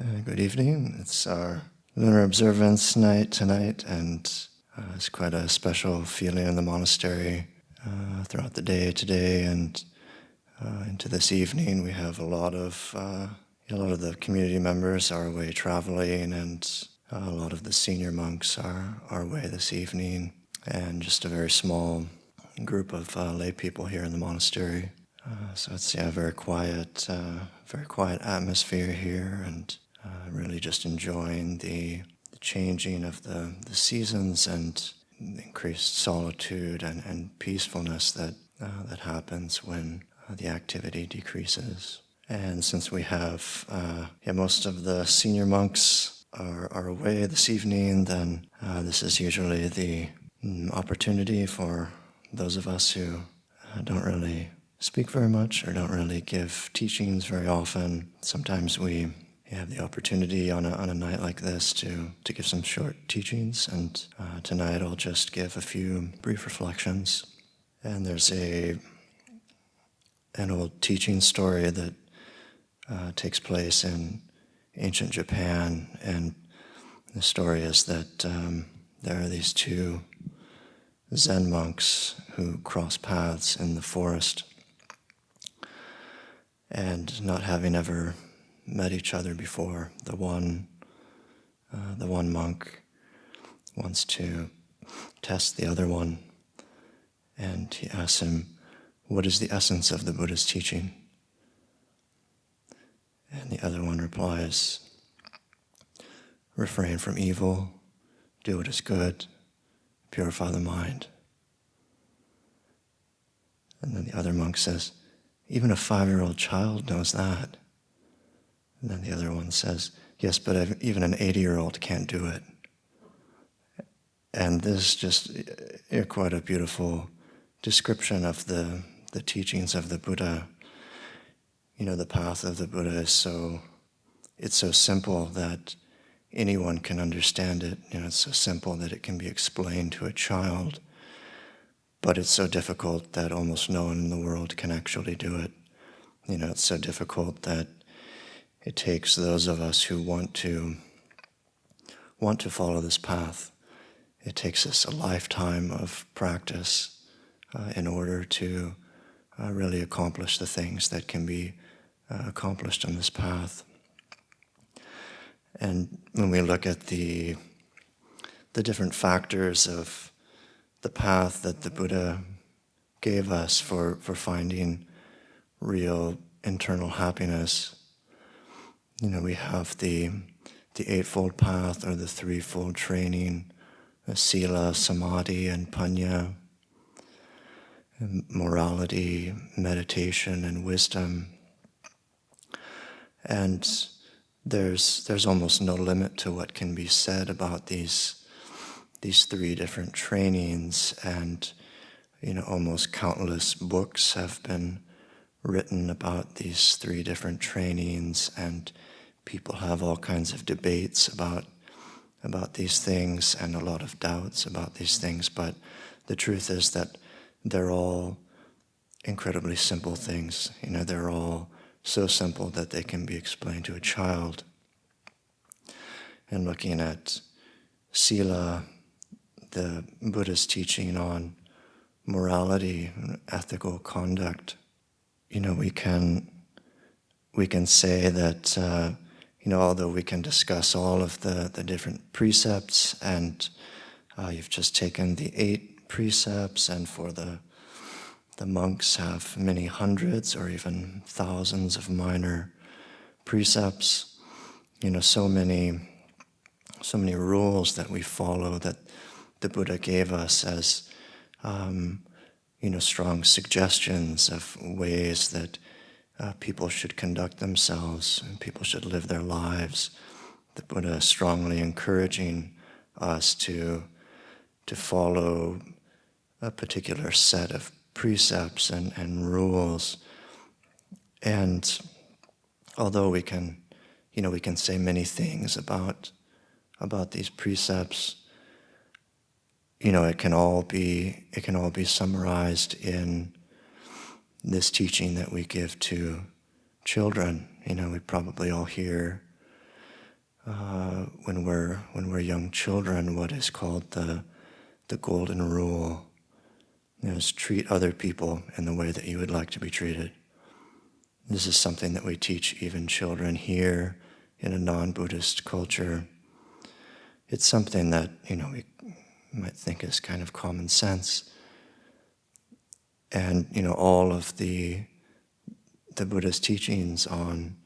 Good evening. It's our lunar observance night tonight, and it's quite a special feeling in the monastery throughout the day today and into this evening. We have a lot of the community members are away traveling, and a lot of the senior monks are away this evening, and just a very small group of lay people here in the monastery. So it's a very quiet atmosphere here, and really just enjoying the changing of the seasons and the increased solitude and peacefulness that happens when the activity decreases. And since we have most of the senior monks are away this evening, then this is usually the opportunity for those of us who don't really speak very much or don't really give teachings very often. Sometimes we have the opportunity on a night like this to give some short teachings, and tonight I'll just give a few brief reflections. And there's an old teaching story that takes place in ancient Japan, and the story is that there are these two Zen monks who cross paths in the forest, and not having ever met each other before, the one monk wants to test the other one, and he asks him, "What is the essence of the Buddha's teaching?" And the other one replies, "Refrain from evil, do what is good, purify the mind." And then the other monk says, "Even a 5-year-old child knows that." And then the other one says, "Yes, but even an 80-year-old can't do it." And this is just quite a beautiful description of the teachings of the Buddha. You know, the path of the Buddha is so simple that anyone can understand it. You know, it's so simple that it can be explained to a child, but it's so difficult that almost no one in the world can actually do it. You know, it's so difficult that it takes those of us who want to follow this path. It takes us a lifetime of practice in order to really accomplish the things that can be accomplished on this path. And when we look at the different factors of the path that the Buddha gave us for finding real internal happiness, you know, we have the Eightfold Path, or the threefold training, the Sila, Samadhi, and Panya, and morality, meditation, and wisdom. And there's almost no limit to what can be said about these three different trainings, and you know, almost countless books have been written about these three different trainings, and people have all kinds of debates about these things and a lot of doubts about these things. But the truth is that they're all incredibly simple things. You know, they're all so simple that they can be explained to a child. And looking at Sila, the Buddha's teaching on morality and ethical conduct, you know, we can say that you know, although we can discuss all of the different precepts, and you've just taken the 8 precepts, and for the monks have many hundreds or even thousands of minor precepts. You know, so many rules that we follow that the Buddha gave us as you know, strong suggestions of ways that people should conduct themselves and people should live their lives. The Buddha is strongly encouraging us to follow a particular set of precepts and rules. And although we can say many things about these precepts, you know, it can all be summarized in this teaching that we give to children. You know, we probably all hear when we're young children, what is called the golden rule. Is treat other people in the way that you would like to be treated. This is something that we teach even children here in a non-Buddhist culture. It's something that, we might think is kind of common sense. And, all of the Buddha's teachings on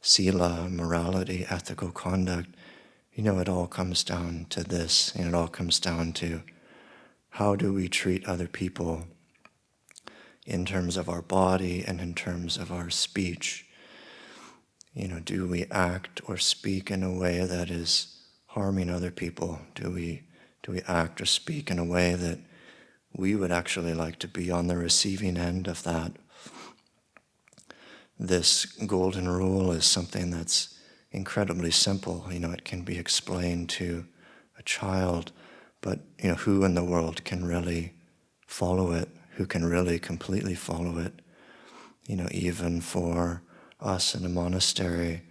sila, morality, ethical conduct, it all comes down to this, and it all comes down to how do we treat other people in terms of our body and in terms of our speech. Do we act or speak in a way that is harming other people? Do we act or speak in a way that we would actually like to be on the receiving end of that? This golden rule is something that's incredibly simple. It can be explained to a child, but who in the world can really follow it? Who can really completely follow it? Even for us in a monastery,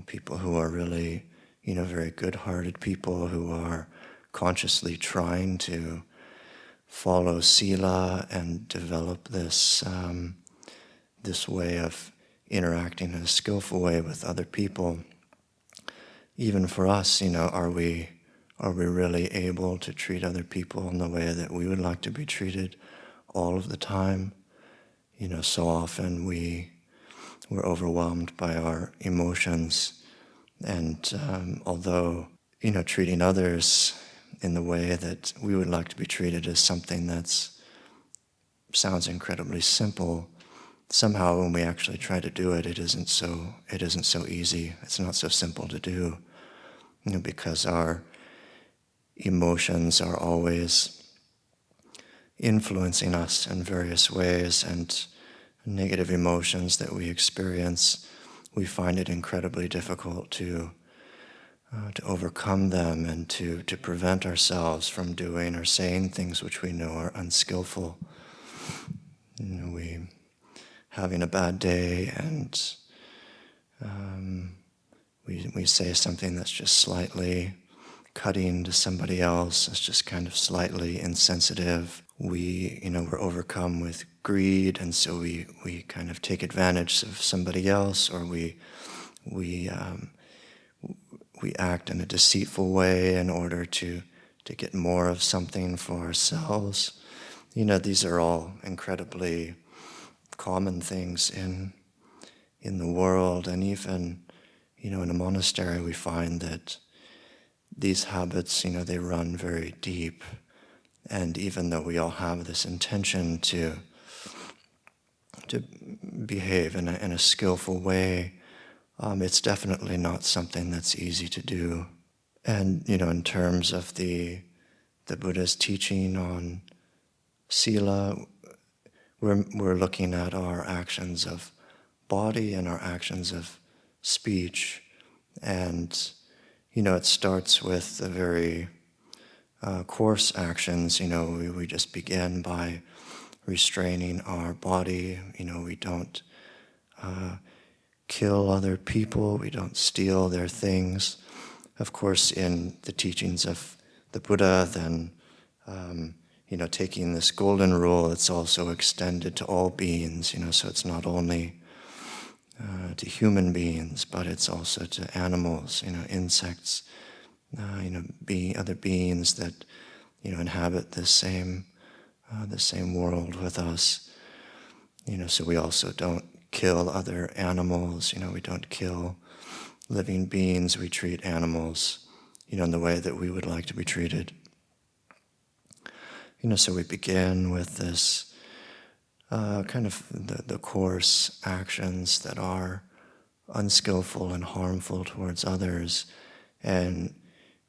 people who are really, very good-hearted people who are consciously trying to follow sila and develop this this way of interacting in a skillful way with other people. Even for us, are we really able to treat other people in the way that we would like to be treated all of the time? So often we're overwhelmed by our emotions, and although treating others in the way that we would like to be treated is something that sounds incredibly simple, somehow when we actually try to do it, it isn't so easy. It's not so simple to do, because our emotions are always influencing us in various ways, and negative emotions that we experience, we find it incredibly difficult to overcome them and to prevent ourselves from doing or saying things which we know are unskillful. We having a bad day and we say something that's just slightly cutting to somebody else, it's just kind of slightly insensitive. We're overcome with greed, and so we kind of take advantage of somebody else, or we act in a deceitful way in order to get more of something for ourselves. These are all incredibly common things in the world, and even in a monastery we find that these habits, they run very deep. And even though we all have this intention to behave in a skillful way, it's definitely not something that's easy to do. And in terms of the Buddha's teaching on sila, we're looking at our actions of body and our actions of speech, and it starts with the very coarse actions. We just begin by restraining our body. We don't kill other people. We don't steal their things. Of course, in the teachings of the Buddha, then, taking this golden rule, it's also extended to all beings, so it's not only to human beings, but it's also to animals, insects, other beings that, inhabit the same world with us. So we also don't kill other animals. We don't kill living beings. We treat animals, in the way that we would like to be treated. So we begin with this kind of the coarse actions that are unskillful and harmful towards others. And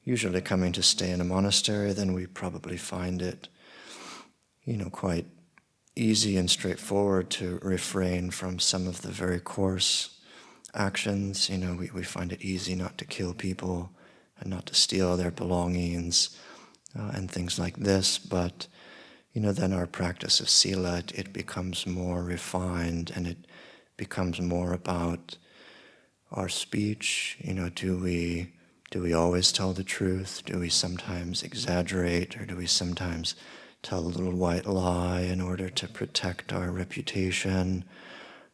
usually coming to stay in a monastery, then we probably find it, quite easy and straightforward to refrain from some of the very coarse actions. We find it easy not to kill people and not to steal their belongings and things like this. But, then our practice of sila, it becomes more refined, and it becomes more about our speech. Do we always tell the truth? Do we sometimes exaggerate, or do we sometimes tell a little white lie in order to protect our reputation?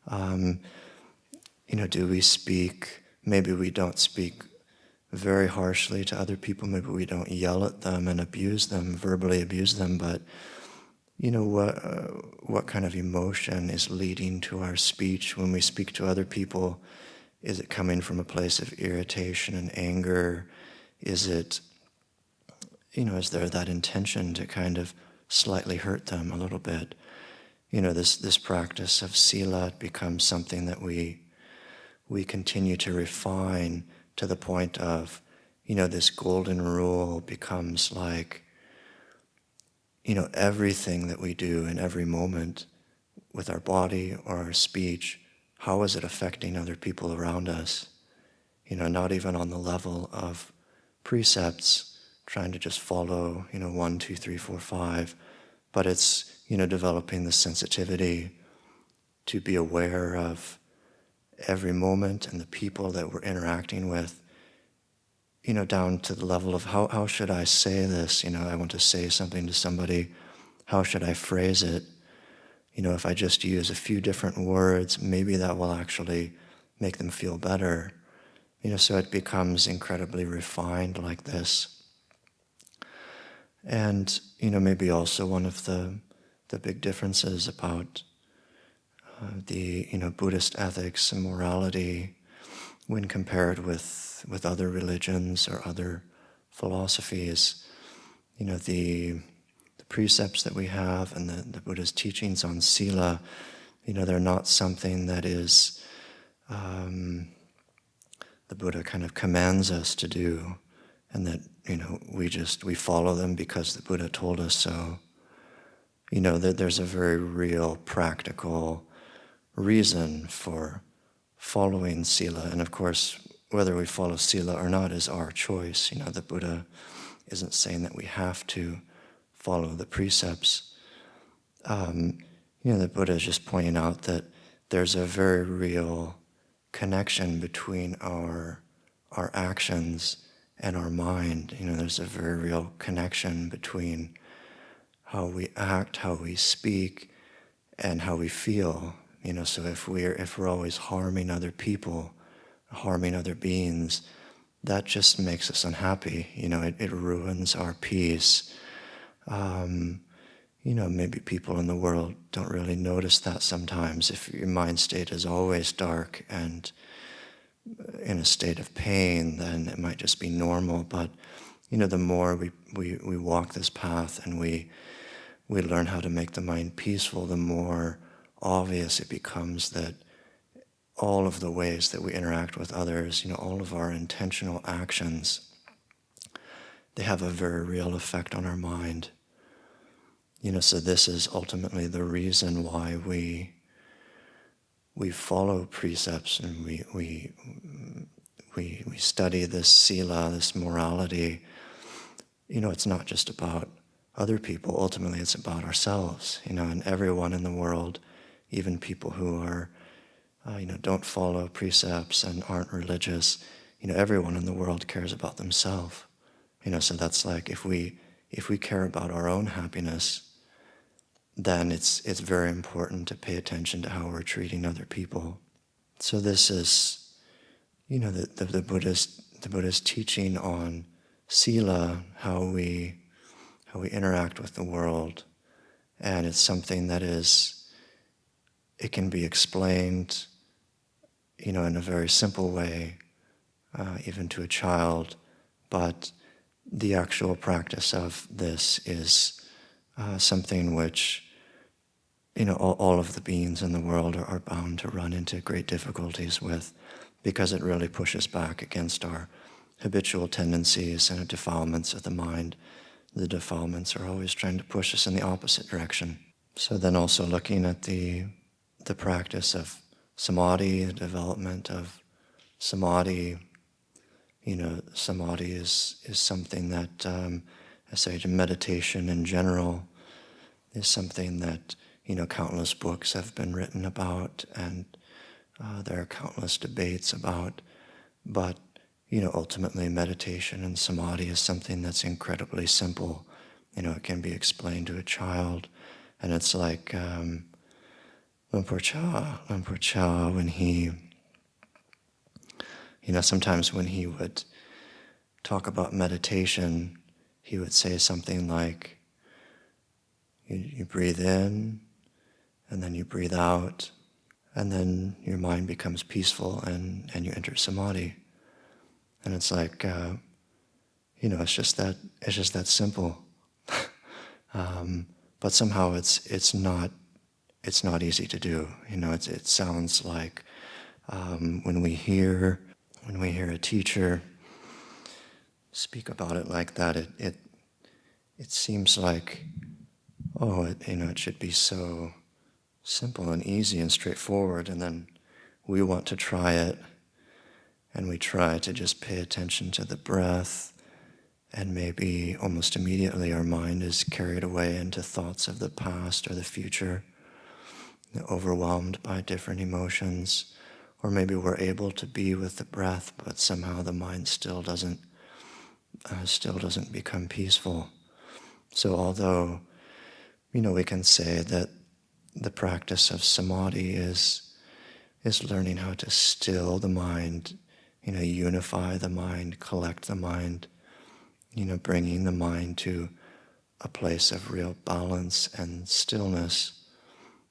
Do we speak? Maybe we don't speak very harshly to other people. Maybe we don't yell at them and abuse them, verbally abuse them, but what kind of emotion is leading to our speech when we speak to other people? Is it coming from a place of irritation and anger? Is it, is there that intention to kind of slightly hurt them a little bit? This practice of sila becomes something that we continue to refine to the point of, this golden rule becomes like, everything that we do in every moment with our body or our speech, how is it affecting other people around us? Not even on the level of precepts, trying to just follow, 1, 2, 3, 4, 5, but it's, developing the sensitivity to be aware of every moment and the people that we're interacting with, down to the level of how should I say this? I want to say something to somebody. How should I phrase it? If I just use a few different words, maybe that will actually make them feel better. So it becomes incredibly refined like this. And, maybe also one of the big differences about the, Buddhist ethics and morality when compared with other religions or other philosophies, the precepts that we have and the Buddha's teachings on sila, they're not something that is the Buddha kind of commands us to do, and that we follow them because the Buddha told us so. That there's a very real practical reason for following sila, and of course whether we follow sila or not is our choice. The Buddha isn't saying that we have to follow the precepts. The Buddha is just pointing out that there's a very real connection between our actions and our mind. There's a very real connection between how we act, how we speak, and how we feel. So if we're always harming other people, harming other beings, that just makes us unhappy. It ruins our peace. Maybe people in the world don't really notice that sometimes. If your mind state is always dark and in a state of pain, then it might just be normal. But, the more we walk this path and we learn how to make the mind peaceful, the more obvious it becomes that all of the ways that we interact with others, all of our intentional actions, they have a very real effect on our mind. So this is ultimately the reason why we follow precepts and we study this sila, this morality. It's not just about other people. Ultimately, it's about ourselves. And everyone in the world, even people who are don't follow precepts and aren't religious, everyone in the world cares about themselves. So that's like if we care about our own happiness, then it's very important to pay attention to how we're treating other people. So this is, the Buddha's teaching on sila, how we interact with the world, and it's something that it can be explained, in a very simple way, even to a child, but the actual practice of this is something which, all of the beings in the world are bound to run into great difficulties with, because it really pushes back against our habitual tendencies and defilements of the mind. The defilements are always trying to push us in the opposite direction. So then also looking at the practice of samadhi, the development of samadhi. Samadhi is something that, I say, meditation in general is something that, countless books have been written about, and there are countless debates about But, ultimately meditation and samadhi is something that's incredibly simple. It can be explained to a child. And it's like Lumpur Cha, when he, sometimes when he would talk about meditation, he would say something like, you breathe in, and then you breathe out, and then your mind becomes peaceful, and you enter samadhi. And it's like, it's just that simple. But somehow it's not easy to do. It sounds like when we hear a teacher speak about it like that, it seems like, it should be so simple and easy and straightforward, and then we want to try it, and we try to just pay attention to the breath, and maybe almost immediately our mind is carried away into thoughts of the past or the future, overwhelmed by different emotions. Or maybe we're able to be with the breath, but somehow the mind still doesn't become peaceful. So although, we can say that the practice of samadhi is learning how to still the mind, unify the mind, collect the mind, bringing the mind to a place of real balance and stillness.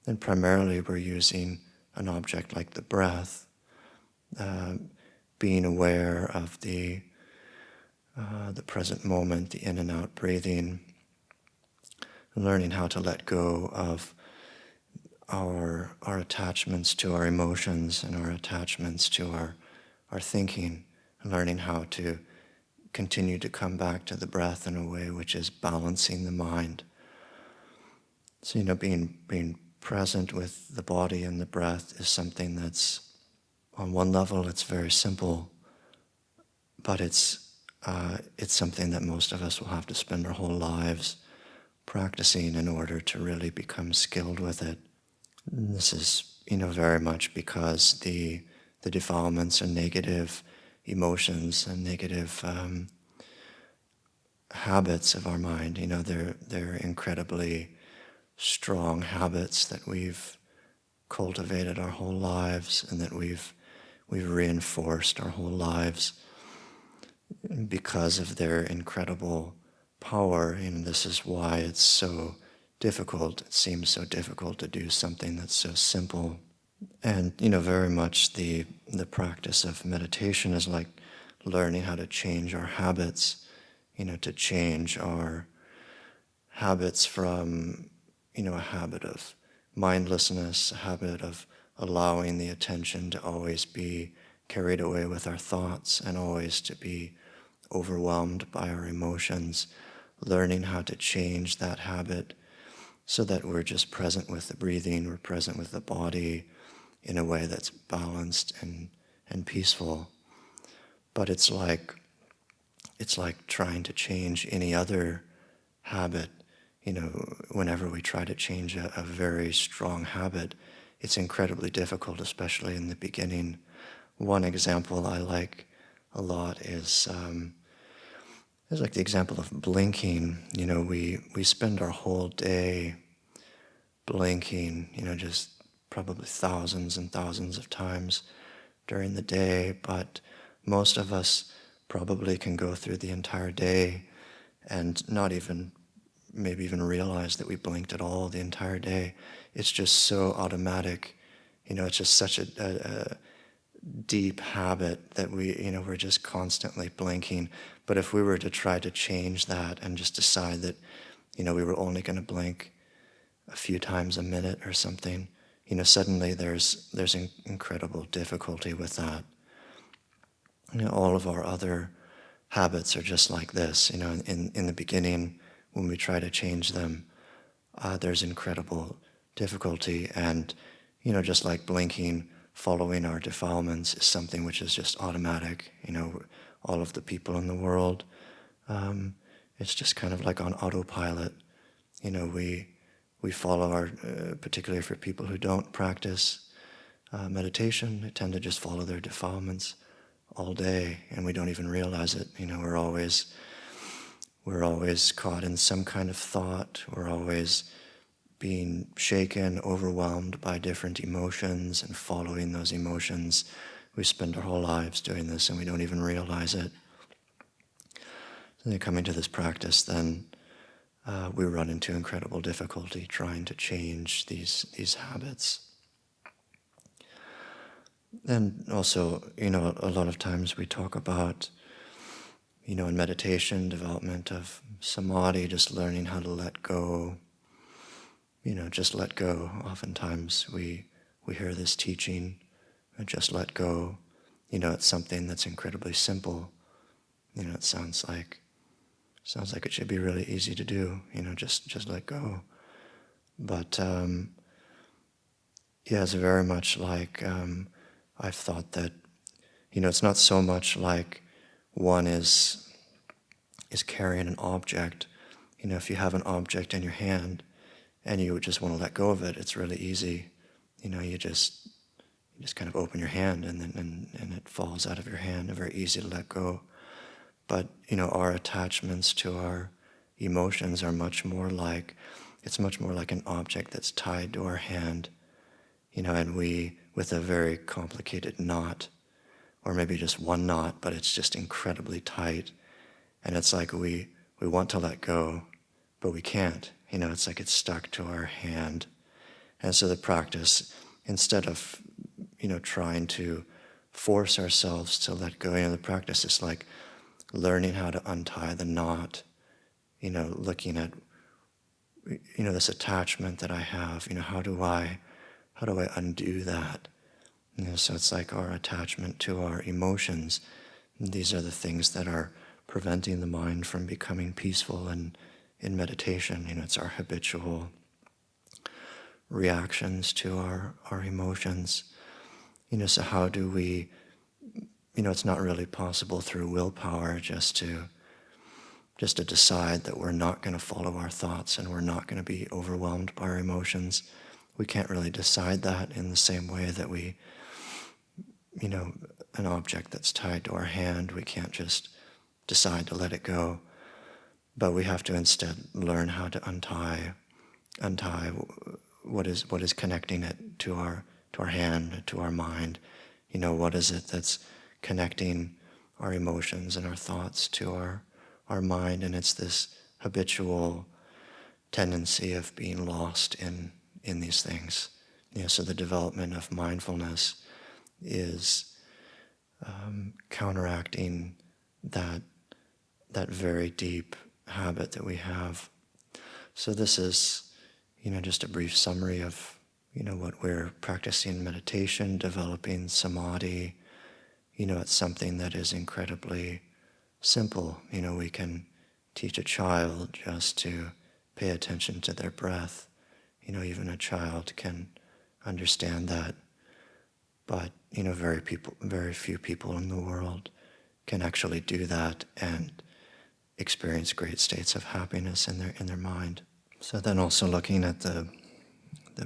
And primarily we're using an object like the breath, being aware of the present moment, the in and out breathing, learning how to let go of our attachments to our emotions and our attachments to our thinking, learning how to continue to come back to the breath in a way which is balancing the mind. So, being present with the body and the breath is something that's, on one level, it's very simple, but it's something that most of us will have to spend our whole lives practicing in order to really become skilled with it. And this is, very much because the defilements and negative emotions and negative habits of our mind, they're incredibly strong habits that we've cultivated our whole lives and that we've reinforced our whole lives because of their incredible power. This is why it's so difficult. It seems so difficult to do something that's so simple. And, very much the practice of meditation is like learning how to change our habits, to change our habits from, a habit of mindlessness, a habit of allowing the attention to always be carried away with our thoughts and always to be overwhelmed by our emotions, learning how to change that habit so that we're just present with the breathing, we're present with the body in a way that's balanced and peaceful. But it's like trying to change any other habit. Whenever we try to change a very strong habit, it's incredibly difficult, especially in the beginning. One example I like a lot is like the example of blinking. We spend our whole day blinking, just probably thousands and thousands of times during the day, but most of us probably can go through the entire day and not even maybe even realize that we blinked at all the entire day. It's just so automatic. It's just such a deep habit that we're just constantly blinking. But if we were to try to change that and just decide that, we were only going to blink a few times a minute or something, suddenly there's incredible difficulty with that. All of our other habits are just like this. In the beginning, when we try to change them, there's incredible difficulty. And, just like blinking, following our defilements is something which is just automatic. All of the people in the world, it's just kind of like on autopilot. We follow our, particularly for people who don't practice meditation, they tend to just follow their defilements all day, and we don't even realize it. We're always caught in some kind of thought. We're always being shaken, overwhelmed by different emotions and following those emotions. We spend our whole lives doing this and we don't even realize it. So then coming to this practice, then we run into incredible difficulty trying to change these habits. And also, a lot of times we talk about, in meditation, development of samadhi, just learning how to let go. Just let go. Oftentimes we hear this teaching, just let go. It's something that's incredibly simple. It sounds like it should be really easy to do. Just let go. But it's very much like I've thought that it's not so much like one is carrying an object. If you have an object in your hand and you just want to let go of it, it's really easy. You just kind of open your hand and then and it falls out of your hand. Very easy to let go. But our attachments to our emotions are much more like an object that's tied to our hand. And we, with a very complicated knot, or maybe just one knot, but it's just incredibly tight. And it's like we want to let go, but we can't. It's like it's stuck to our hand. And so the practice, instead of, trying to force ourselves to let go, the practice is like learning how to untie the knot, looking at, this attachment that I have, how do I undo that? So it's like our attachment to our emotions. These are the things that are preventing the mind from becoming peaceful and in meditation. It's our habitual reactions to our emotions. So how do we, it's not really possible through willpower just to decide that we're not going to follow our thoughts and we're not going to be overwhelmed by our emotions. We can't really decide that in the same way that we, an object that's tied to our hand, we can't just decide to let it go. But we have to instead learn how to untie what is connecting it to our hand, to our mind. What is it that's connecting our emotions and our thoughts to our mind, and it's this habitual tendency of being lost in these things. So the development of mindfulness is counteracting that very deep habit that we have. So this is, just a brief summary of, what we're practicing in meditation, developing samadhi. It's something that is incredibly simple. We can teach a child just to pay attention to their breath. Even a child can understand that. But, very few people in the world can actually do that and experience great states of happiness in their mind. So then also looking at the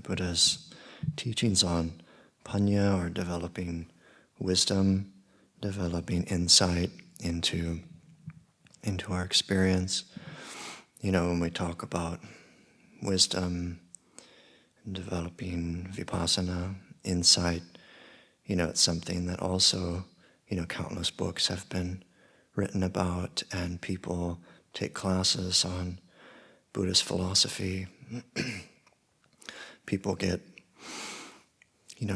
Buddha's teachings on panya, or developing wisdom, developing insight into our experience. When we talk about wisdom and developing vipassana, insight, it's something that also, countless books have been written about, and people take classes on Buddhist philosophy. People get,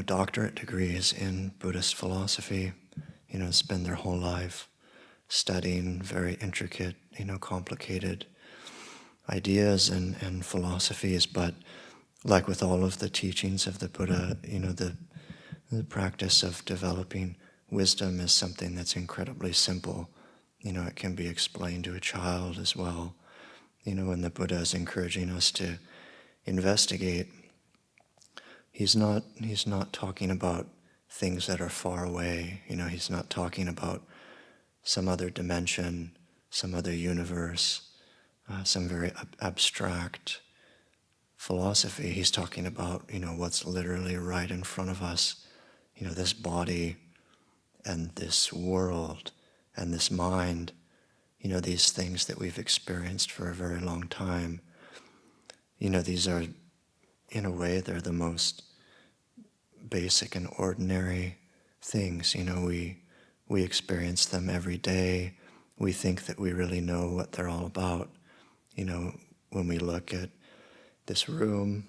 doctorate degrees in Buddhist philosophy, spend their whole life studying very intricate, complicated ideas and philosophies. But like with all of the teachings of the Buddha, the practice of developing wisdom is something that's incredibly simple. It can be explained to a child as well. When the Buddha is encouraging us to investigate, he's not talking about things that are far away. He's not talking about some other dimension, some other universe, some very abstract philosophy. He's talking about, what's literally right in front of us, this body and this world and this mind, these things that we've experienced for a very long time, these are, in a way, they're the most basic and ordinary things. We experience them every day. We think that we really know what they're all about. When we look at this room,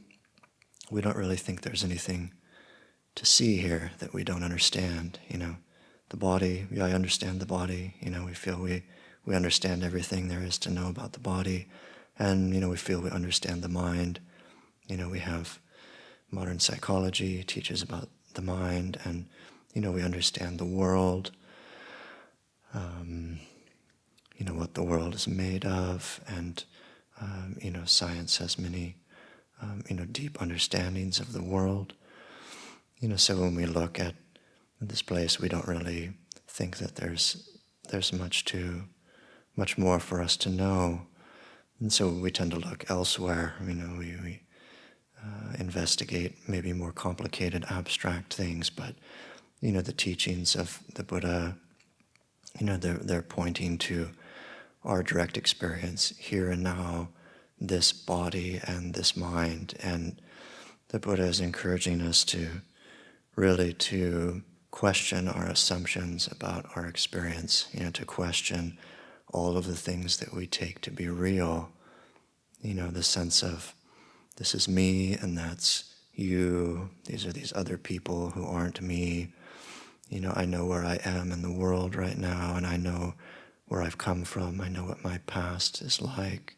we don't really think there's anything to see here that we don't understand. The body, I understand the body. We feel we understand everything there is to know about the body. And, we feel we understand the mind. We have modern psychology teaches about the mind, and, we understand the world, what the world is made of, and, science has many, deep understandings of the world. So when we look at this place, we don't really think that there's much more for us to know. And so we tend to look elsewhere. We investigate maybe more complicated, abstract things, but, the teachings of the Buddha, they're pointing to our direct experience here and now, this body and this mind. And the Buddha is encouraging us to really to question our assumptions about our experience, to question all of the things that we take to be real, the sense of this is me and that's you, these are these other people who aren't me. I know where I am in the world right now, and I know where I've come from. I know what my past is like.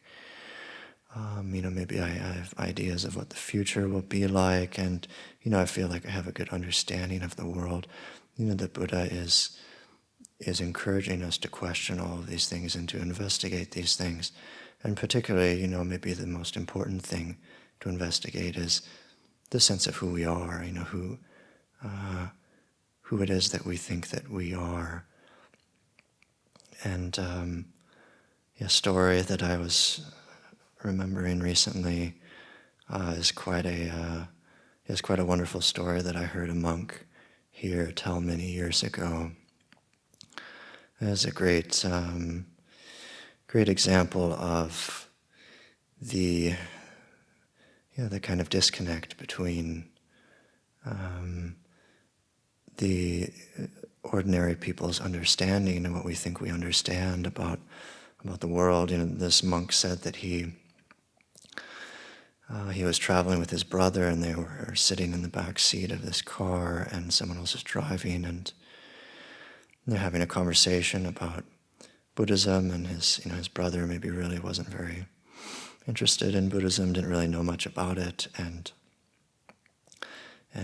Maybe I have ideas of what the future will be like, and, I feel like I have a good understanding of the world. The Buddha is encouraging us to question all of these things and to investigate these things. And particularly, maybe the most important thing to investigate is the sense of who we are, who it is that we think that we are. And a story that I was remembering recently is quite a wonderful story that I heard a monk here tell many years ago. It's a great example of the kind of disconnect between the ordinary people's understanding and what we think we understand about the world. This monk said that he was traveling with his brother, and they were sitting in the back seat of this car, and someone else was driving, and they're having a conversation about Buddhism, and his brother maybe really wasn't very interested in Buddhism, didn't really know much about it, and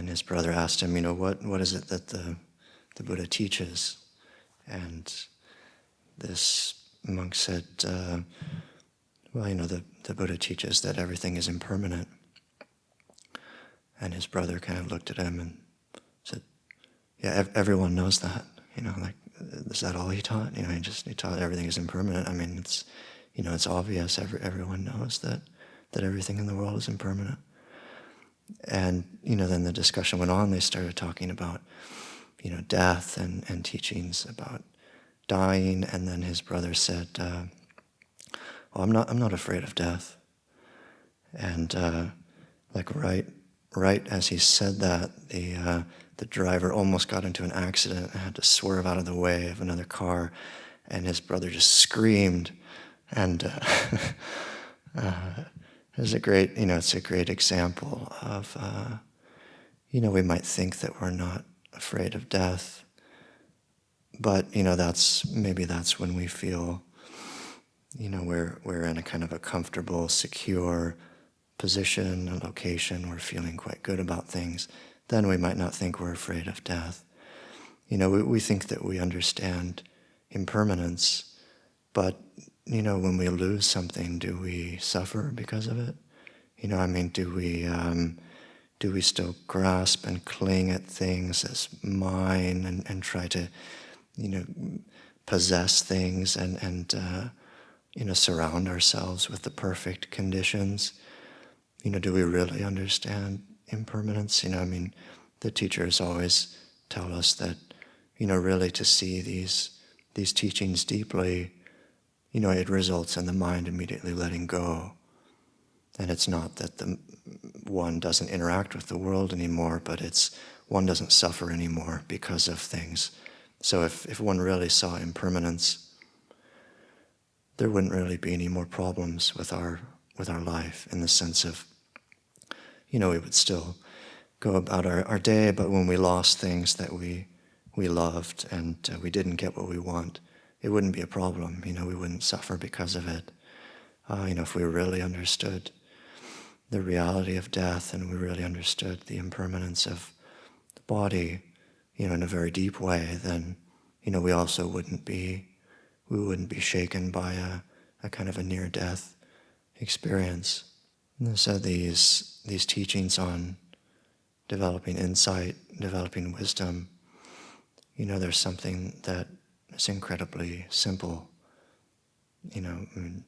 his brother asked him, what is it that the Buddha teaches? And this monk said, the Buddha teaches that everything is impermanent. And his brother kind of looked at him and said, yeah, everyone knows that. Is that all he taught? He taught everything is impermanent. It's obvious. Everyone knows that everything in the world is impermanent. And, then the discussion went on. They started talking about, death and teachings about dying. And then his brother said, I'm not afraid of death. And right as he said that, the driver almost got into an accident and had to swerve out of the way of another car, and his brother just screamed. And it's a great example of, we might think that we're not afraid of death, but that's when we feel, we're in a kind of a comfortable, secure position, a location, we're feeling quite good about things. Then we might not think we're afraid of death. We think that we understand impermanence, but, when we lose something, do we suffer because of it? Do we still grasp and cling at things as mine and try to, possess things and surround ourselves with the perfect conditions? Do we really understand impermanence? The teachers always tell us that, really to see these teachings deeply, it results in the mind immediately letting go. And it's not that one doesn't interact with the world anymore, but it's one doesn't suffer anymore because of things. So if one really saw impermanence, there wouldn't really be any more problems with our life, in the sense of, we would still go about our day, but when we lost things that we loved and we didn't get what we want, it wouldn't be a problem. We wouldn't suffer because of it. If we really understood the reality of death, and we really understood the impermanence of the body, in a very deep way, then, we also wouldn't be shaken by a kind of a near-death experience. And so these teachings on developing insight, developing wisdom, there's something that is incredibly simple. The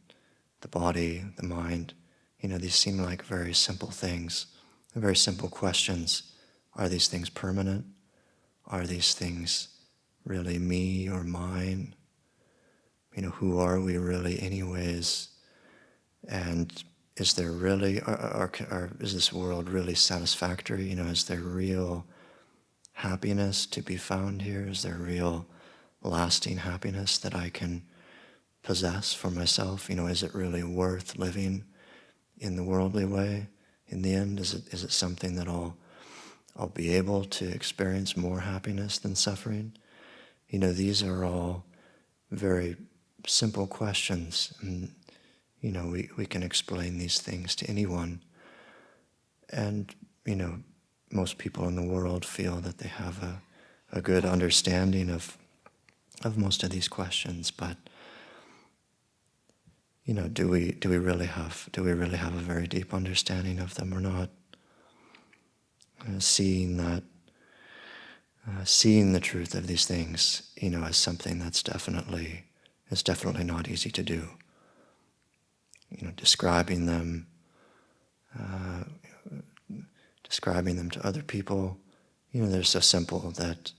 body, the mind, these seem like very simple things, very simple questions. Are these things permanent? Are these things really me or mine? Who are we really anyways? And is there really, or is this world really satisfactory? Is there real happiness to be found here? Is there real lasting happiness that I can possess for myself? Is it really worth living in the worldly way? In the end, is it something that I'll be able to experience more happiness than suffering? These are all very simple questions, and we can explain these things to anyone. And most people in the world feel that they have a good understanding of most of these questions, but do we really have a very deep understanding of them or not? Seeing the truth of these things, as something that's definitely not easy to do. Describing them to other people, they're so simple that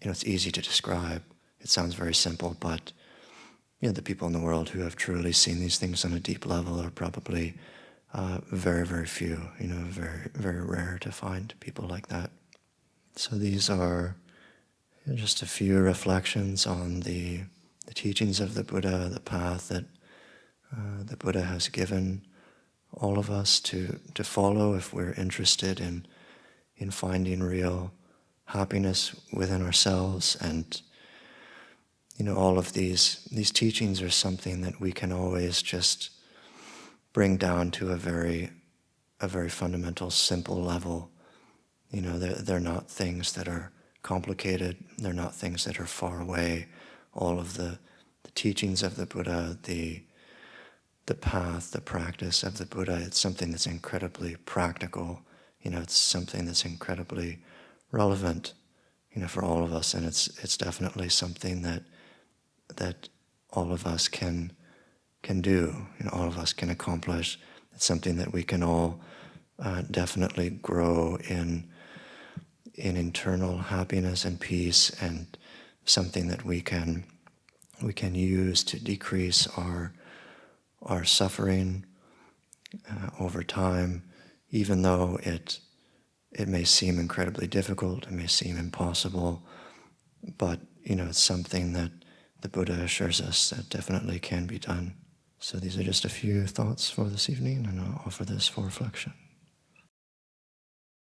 it's easy to describe. It sounds very simple, but the people in the world who have truly seen these things on a deep level are probably very, very few. Very, very rare to find people like that. So these are just a few reflections on the teachings of the Buddha, the path that the Buddha has given all of us to follow if we're interested in finding real happiness within ourselves. And all of these teachings are something that we can always just bring down to a very fundamental, simple level. They're not things that are complicated. They're not things that are far away. All of the teachings of the Buddha, the path, the practice of the Buddha, it's something that's incredibly practical. It's something that's incredibly relevant, for all of us, and it's definitely something that all of us can do. All of us can accomplish. It's something that we can all definitely grow in internal happiness and peace, and something that we can use to decrease our suffering over time, even though it may seem incredibly difficult, it may seem impossible, but it's something that the Buddha assures us that definitely can be done. So these are just a few thoughts for this evening, and I'll offer this for reflection.